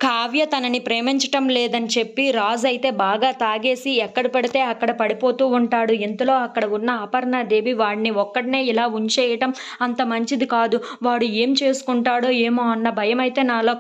కావ్య తనని ప్రేమించటం లేదని చెప్పి రాజు అయితే బాగా తాగేసి ఎక్కడ పడితే అక్కడ పడిపోతూ ఉంటాడు. ఇంతలో అక్కడ ఉన్న అపర్ణాదేవి వాడిని ఒక్కడనే ఇలా ఉంచేయటం అంత మంచిది కాదు. వాడు ఏం చేసుకుంటాడో ఏమో అన్న భయం అయితే నాలో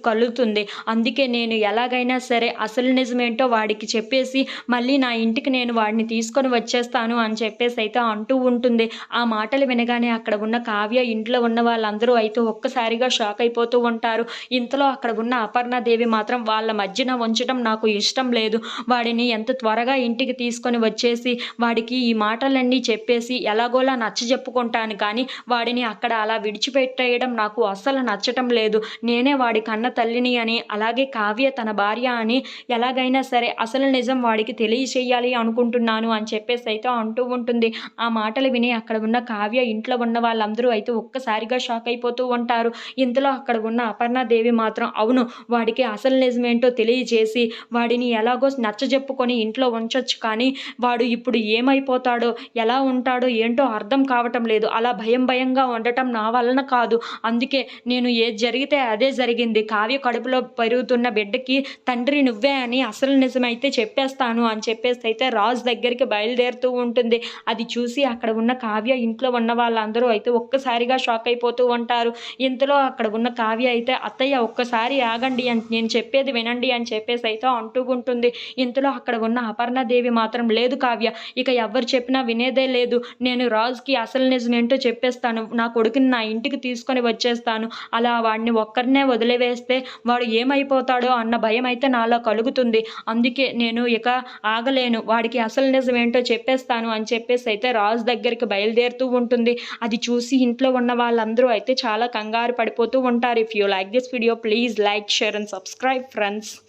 కలుగుతుంది. అందుకే నేను ఎలాగైనా సరే అసలు నిజమేంటో వాడికి చెప్పేసి మళ్ళీ నా ఇంటికి నేను వాడిని తీసుకొని వచ్చేస్తాను అని చెప్పేసి అయితే అంటూ ఉంటుంది. ఆ మాటలు వినగానే అక్కడ ఉన్న కావ్య ఇంట్లో ఉన్న వాళ్ళందరూ అయితే ఒక్కసారిగా షాక్ అయిపోతూ ఉంటారు. ఇంతలో అక్కడ ఉన్న అపర్ణాదేవి మాత్రం వాళ్ళ మధ్యన ఉంచడం నాకు ఇష్టం లేదు. వాడిని ఎంత త్వరగా ఇంటికి తీసుకొని వచ్చేసి వాడికి ఈ మాటలన్నీ చెప్పేసి ఎలాగోలా నచ్చజెప్పుకుంటాను కానీ వాడిని అక్కడ అలా విడిచిపెట్టేయడం నాకు అస్సలు నచ్చటం లేదు. నేనే వాడి కన్న తల్లిని అని అలాగే కావ్య తన భార్య అని ఎలాగైనా సరే అసలు నిజం వాడికి తెలియచేయాలి అనుకుంటున్నాను అని చెప్పేసి అయితే అంటూ ఉంటుంది. ఆ మాటలు విని అక్కడ ఉన్న కావ్య ఇంట్లో ఉన్న వాళ్ళందరూ అయితే ఒక్కసారిగా షాక్ అయిపోతూ ఉంటారు. ఇంతలో అక్కడ ఉన్న అపర్ణాదేవి మాత్రం అవును వాడికి అసలు నిజమేంటో తెలియజేసి వాడిని ఎలాగో నచ్చజెప్పుకొని ఇంట్లో ఉంచొచ్చు కానీ వాడు ఇప్పుడు ఏమైపోతాడో ఎలా ఉంటాడో ఏంటో అర్థం కావటం లేదు. అలా భయంగా ఉండటం నా వలన కాదు. అందుకే నేను ఏది జరిగితే అదే జరిగింది. కావ్య కడుపులో పెరుగుతున్న బిడ్డకి తండ్రి నువ్వే అని అసలు నిజమైతే చెప్పేస్తాను అని చెప్పేసి అయితే రాజు దగ్గరికి బయలుదేరుతూ ఉంటుంది. అది చూసి అక్కడ ఉన్న కావ్య ఇంట్లో ఉన్న వాళ్ళందరూ అయితే ఒక్కసారిగా షాక్ అయిపోతూ ఉంటారు. ఇంతలో అక్కడ ఉన్న కావ్య అయితే అత్తయ్య ఒక్కసారి ఆగండి అని నేను చెప్పేది వినండి అని చెప్పేసి అయితే అంటూ ఉంటుంది. ఇంతలో అక్కడ ఉన్న అపర్ణాదేవి మాత్రం లేదు కావ్య ఇక ఎవరు చెప్పినా వినేదే లేదు. నేను రాజుకి అసలు నిజమేంటో చెప్పేస్తాను. నా కొడుకుని నా ఇంటికి తీసుకొని వచ్చేస్తాను. అలా వాడిని ఒక్కరినే వదిలివేస్తే వాడు ఏమైపోతాడో అన్న భయం అయితే నాలో కలుగుతుంది. అందుకే నేను ఇక ఆగలేను. వాడికి అసలు నిజమేంటో చెప్పేస్తాను అని చెప్పేసి అయితే రాజు దగ్గరికి బయలుదేరుతూ ఉంటుంది. అది చూసి ఇంట్లో ఉన్న వాళ్ళందరూ అయితే చాలా కంగారు పడిపోతూ ఉంటారు. If you like this video please like, share and subscribe friends.